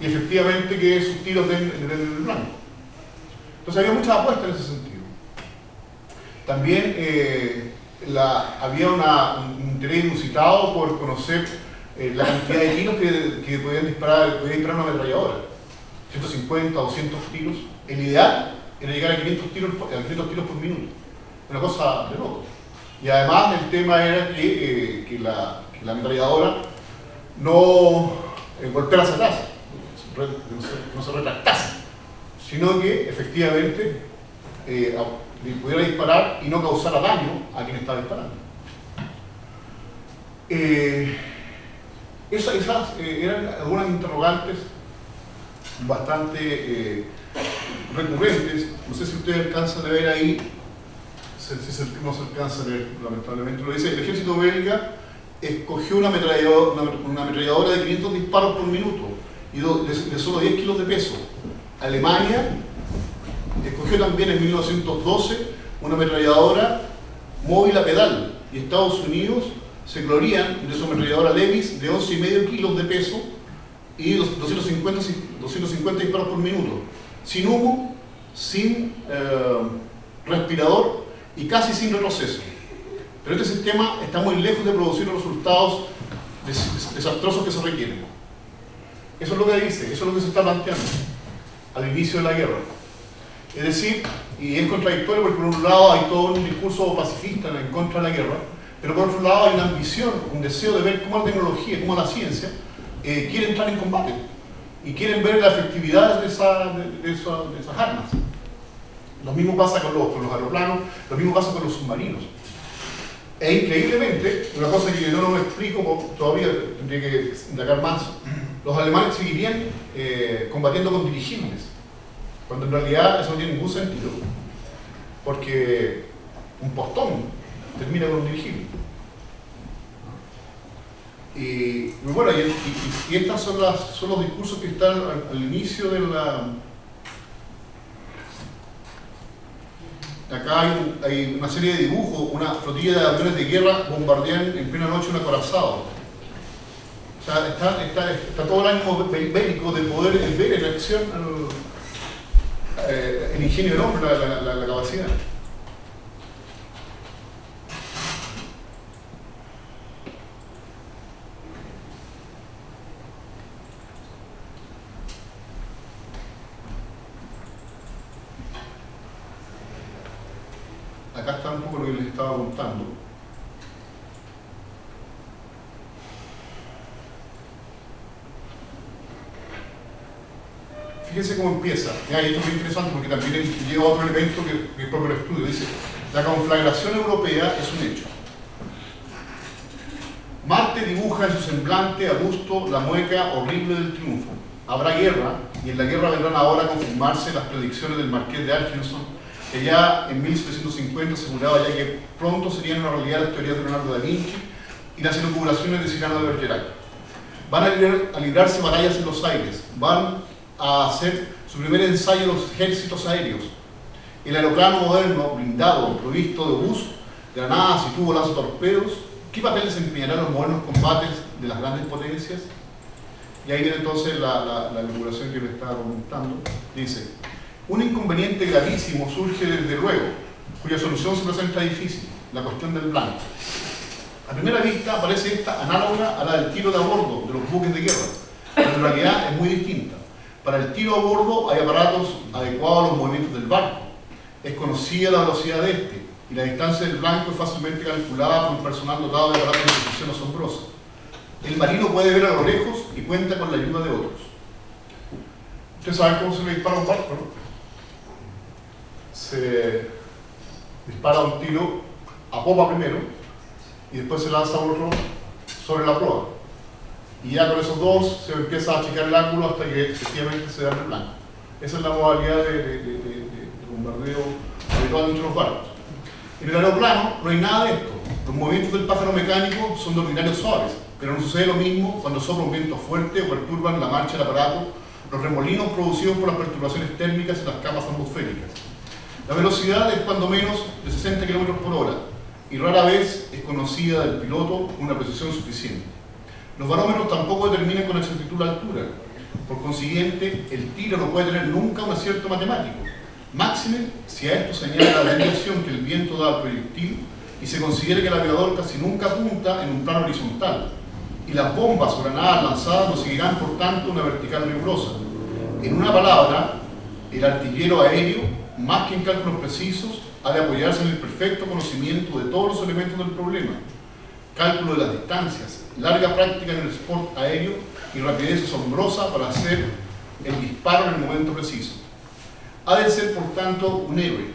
y efectivamente que sus tiros den el blanco. Entonces había muchas apuestas en ese sentido. También había un interés inusitado por conocer la cantidad de tiros que podía disparar una ametralladora. 150, 200 tiros. El ideal era llegar a 500 tiros por minuto. Una cosa de loco. Y además el tema era que la ametralladora no golpeara hacia atrás, no se retractase, sino que efectivamente pudiera disparar y no causara daño a quien estaba disparando. Esas eran algunas interrogantes bastante recurrentes. No sé si ustedes alcanzan a ver ahí, no se alcanza a ver, lamentablemente lo dice. El ejército belga escogió una ametralladora de 500 disparos por minuto y de solo 10 kilos de peso. Alemania escogió también en 1912 una ametralladora móvil a pedal, y Estados Unidos se glorían de su ametralladora Lewis de 11,5 kilos de peso y 250 disparos por minuto, sin humo, sin respirador y casi sin retroceso. Pero este sistema está muy lejos de producir los resultados desastrosos que se requieren. Eso es lo que dice, eso es lo que se está planteando al inicio de la guerra. Es decir, y es contradictorio porque por un lado hay todo un discurso pacifista en contra de la guerra, pero por otro lado hay una ambición, un deseo de ver cómo la tecnología, cómo la ciencia quiere entrar en combate y quieren ver la efectividad de esas armas. Lo mismo pasa con los aeroplanos, lo mismo pasa con los submarinos. E increíblemente, una cosa que yo no me explico, todavía tendría que indagar más, los alemanes seguirían combatiendo con dirigibles, cuando en realidad eso no tiene ningún sentido, porque un postón termina con un dirigible. Y bueno, y estos son los discursos que están al inicio de la... Acá hay una serie de dibujos, una flotilla de aviones de guerra bombardean en plena noche un acorazado. O sea, está todo el ánimo bélico de poder ver en acción el ingenio del hombre, la capacidad. Acá está un poco lo que les estaba contando. Fíjense cómo empieza. Y esto es muy interesante porque también lleva otro elemento que es propio del estudio. Dice, la conflagración europea es un hecho. Marte dibuja en su semblante adusto la mueca horrible del triunfo. Habrá guerra, y en la guerra vendrán ahora a confirmarse las predicciones del marqués de Argenson, que ya en 1750 aseguraba ya que pronto serían una realidad las teorías de Leonardo da Vinci y las elucubraciones de Cyrano de Bergerac. Van a librarse batallas en los aires, van a hacer su primer ensayo de los ejércitos aéreos. El aeroplano moderno, blindado, provisto de bus, granadas y tubos lanzatorpedos, ¿qué papel desempeñarán los modernos combates de las grandes potencias? Y ahí viene entonces la elucubración que me estaba comentando. Dice, un inconveniente gravísimo surge desde luego, cuya solución se presenta difícil, la cuestión del blanco. A primera vista parece esta análoga a la del tiro de a bordo de los buques de guerra, pero en realidad es muy distinta. Para el tiro a bordo hay aparatos adecuados a los movimientos del barco. Es conocida la velocidad de este, y la distancia del blanco es fácilmente calculada por un personal dotado de aparatos de precisión asombrosa. El marino puede ver a lo lejos y cuenta con la ayuda de otros. Ustedes saben cómo se le dispara a un barco, ¿no? Se dispara un tiro a popa primero y después se lanza otro sobre la proa. Y ya con esos dos se empieza a achicar el ángulo hasta que efectivamente se da el blanco. Esa es la modalidad de bombardeo habitual entre los barcos. En el aeroplano no hay nada de esto. Los movimientos del pájaro mecánico son de ordinario suaves, pero no sucede lo mismo cuando sopla un viento fuerte o perturban la marcha del aparato, los remolinos producidos por las perturbaciones térmicas en las capas atmosféricas. La velocidad es cuando menos de 60 km por hora y rara vez es conocida del piloto con una precisión suficiente. Los barómetros tampoco determinan con exactitud la altura. Por consiguiente, el tiro no puede tener nunca un acierto matemático, máxime si a esto se añade la desviación que el viento da al proyectil y se considere que el aviador casi nunca apunta en un plano horizontal, y las bombas o granadas lanzadas no seguirán por tanto una vertical rigurosa. En una palabra, el artillero aéreo, más que en cálculos precisos, ha de apoyarse en el perfecto conocimiento de todos los elementos del problema: cálculo de las distancias, larga práctica en el sport aéreo y rapidez asombrosa para hacer el disparo en el momento preciso. Ha de ser, por tanto, un héroe,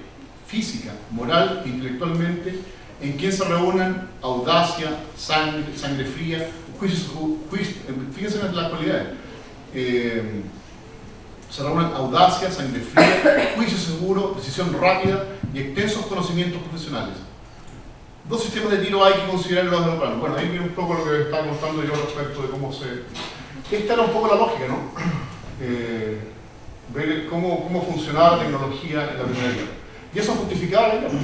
física, moral e intelectualmente, en quien se reúnan audacia, sangre fría, fíjense en las cualidades, se reúnen audacia, sangre fría, juicio seguro, decisión rápida y extensos conocimientos profesionales. Dos sistemas de tiro hay que considerar en los planos. Bueno, ahí viene un poco lo que estaba contando yo respecto de cómo se... Esta era un poco la lógica, ¿no? Ver cómo funcionaba la tecnología en la Primera Guerra. Y eso justificaba la guerra.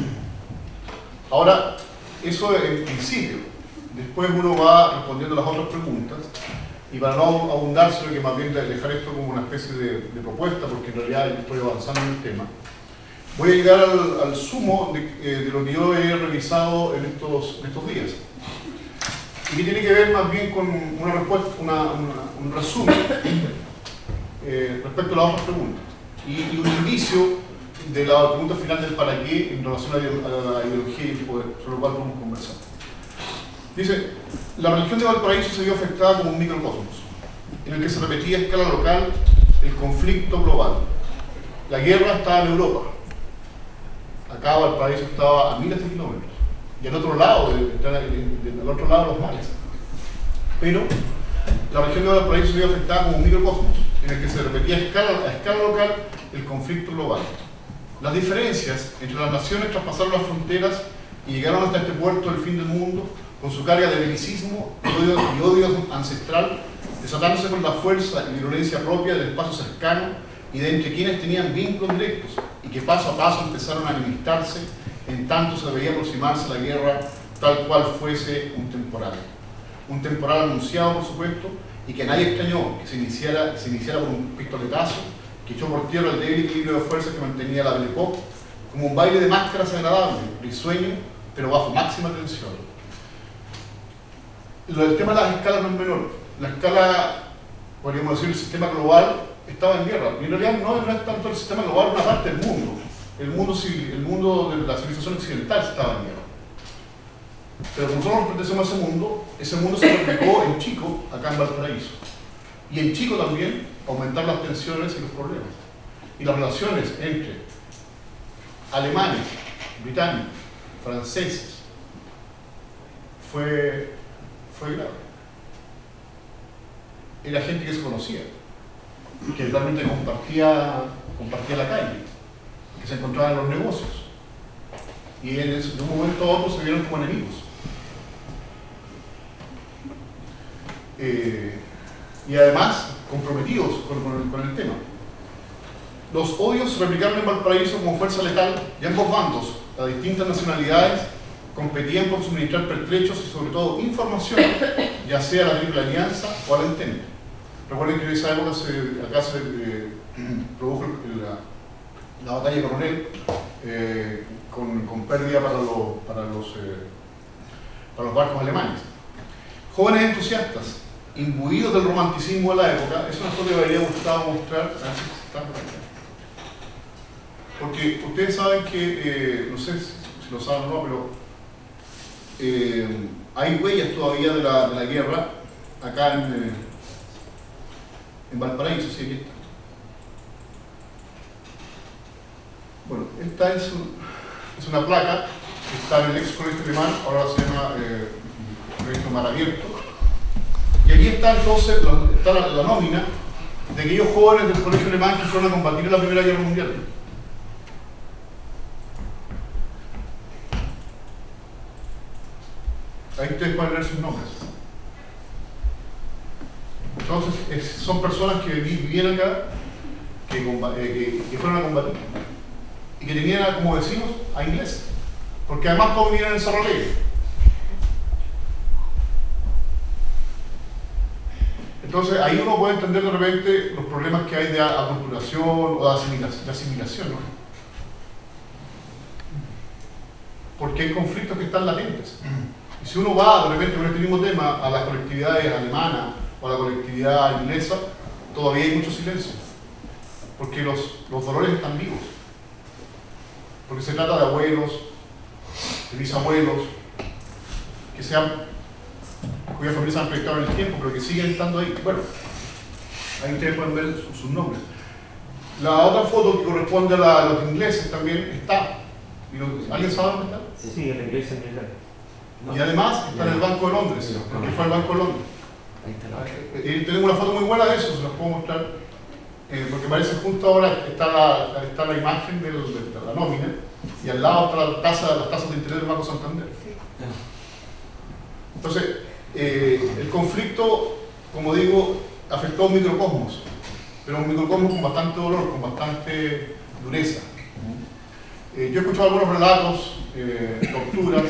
Ahora, eso en principio. Después uno va respondiendo las otras preguntas, y para no abundar, sino que más bien dejar esto como una especie de propuesta, porque en realidad yo estoy avanzando en el tema, voy a llegar al sumo de lo que yo he revisado en estos días, y que tiene que ver más bien con una respuesta, un resumen respecto a las otras preguntas, y un indicio de la pregunta final del para qué en relación a la ideología y el poder, sobre lo cual vamos a conversar. Dice, la religión de Valparaíso se vio afectada como un microcosmos, en el que se repetía a escala local el conflicto global. La guerra estaba en Europa. Acá Valparaíso estaba a miles de kilómetros. Y al otro lado, del otro lado los mares. Pero la región de Valparaíso se vio afectada como un microcosmos, en el que se repetía a escala local el conflicto global. Las diferencias entre las naciones traspasaron las fronteras y llegaron hasta este puerto del fin del mundo, con su carga de belicismo y odio ancestral, desatándose con la fuerza y violencia propia del espacio cercano y de entre quienes tenían vínculos directos, y que paso a paso empezaron a enemistarse en tanto se veía aproximarse la guerra tal cual fuese un temporal. Un temporal anunciado, por supuesto, y que nadie extrañó que se iniciara con un pistoletazo que echó por tierra el débil equilibrio de fuerzas que mantenía la Belle Époque, como un baile de máscaras agradable, risueño, pero bajo máxima tensión. El tema de las escalas no es menor. La escala, podríamos decir, el sistema global estaba en guerra. Y en realidad no es tanto el sistema global, una parte del mundo. El mundo de la civilización occidental estaba en guerra. Pero como nosotros pertenecemos a ese mundo se replicó en Chico, acá en Valparaíso. Y en Chico también aumentaron las tensiones y los problemas. Y las relaciones entre alemanes, británicos, franceses, fue grave. Era gente que se conocía, que realmente compartía la calle, que se encontraba en los negocios, y de un momento a otro se vieron como enemigos. Y además comprometidos con el tema. Los odios se replicaron en Valparaíso como fuerza letal, y ambos bandos, las distintas nacionalidades, competían por suministrar pertrechos y sobre todo información, ya sea a la Triple Alianza o a la Entente. Recuerden que en esa época acá se produjo la batalla de Coronel, con pérdida para los barcos alemanes. Jóvenes entusiastas, imbuidos del romanticismo de la época, eso es lo que me habría gustado mostrar, a ver si está por acá. Porque ustedes saben que, no sé si lo saben o no, pero hay huellas todavía de la guerra acá en Valparaíso, sí, aquí está. Bueno, esta es una placa que está en el ex colegio alemán, ahora se llama Colegio Mar Abierto, y allí está entonces está la nómina de aquellos jóvenes del colegio alemán que fueron a combatir en la Primera Guerra Mundial. Ahí ustedes pueden leer sus nombres. Entonces, son personas que vivían acá, que fueron a combatir, y que tenían como vecinos a ingleses, porque además todos vivían en Cerro Alegre. Entonces ahí uno puede entender de repente los problemas que hay de aculturación o de asimilación, ¿no? Porque hay conflictos que están latentes. Y si uno va de repente con este mismo tema a las colectividades alemanas o a la colectividad inglesa, todavía hay mucho silencio. Porque los dolores están vivos. Porque se trata de abuelos, de bisabuelos, cuyas familias han proyectado en el tiempo, pero que siguen estando ahí. Bueno, ahí ustedes pueden ver sus nombres. La otra foto que corresponde a los ingleses también está. ¿Alguien sabe dónde está? Sí, en la iglesia militar. Y además está en el Banco de Londres, porque fue el Banco de Londres. Ahí está la Y tenemos una foto muy buena de eso, se las puedo mostrar. Porque parece justo ahora está la imagen de la nómina y al lado está las tasas de interés del Banco Santander. Entonces, el conflicto, como digo, afectó a un microcosmos, pero un microcosmos con bastante dolor, con bastante dureza. Yo he escuchado algunos relatos de torturas,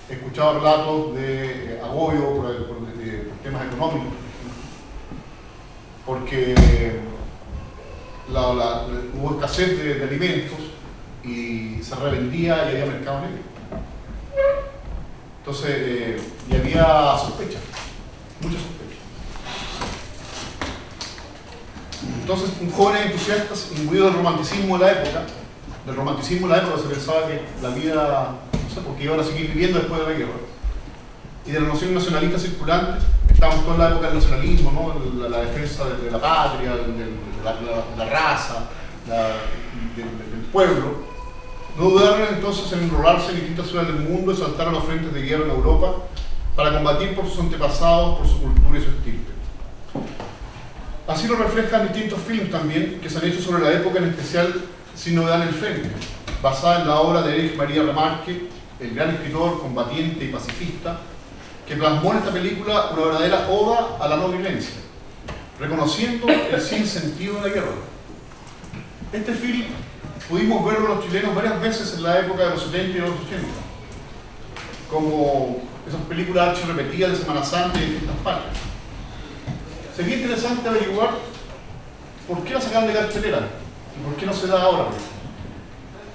he escuchado relatos de agobio por temas económicos, porque hubo escasez de alimentos y se revendía y había mercado negro. Entonces, y había sospecha, mucha sospecha. Entonces, un joven entusiasta, imbuido del romanticismo de la época, se pensaba que la vida, no sé, porque iban a seguir viviendo después de la guerra, y de la noción nacionalista circulante. Estábamos toda la época del nacionalismo, ¿no? la defensa de la patria, de la raza, del pueblo. No dudaron entonces en enrolarse en distintas ciudades del mundo y saltar a los frentes de guerra en Europa para combatir por sus antepasados, por su cultura y su estirpe. Así lo reflejan distintos films también que se han hecho sobre la época, en especial Sin novedad en el frente, basada en la obra de Erich Maria Remarque, el gran escritor, combatiente y pacifista, que plasmó en esta película una verdadera oda a la no violencia, reconociendo el sinsentido de la guerra. Este film pudimos verlo los chilenos varias veces en la época de los 70 y los 80, como esas películas archirrepetidas de Semana Santa y de distintas partes. Sería interesante averiguar por qué la sacan de cartelera y por qué no se da ahora.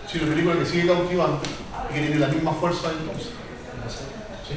Si es una película que sigue cautivando y que tiene la misma fuerza de entonces. ¿Sí?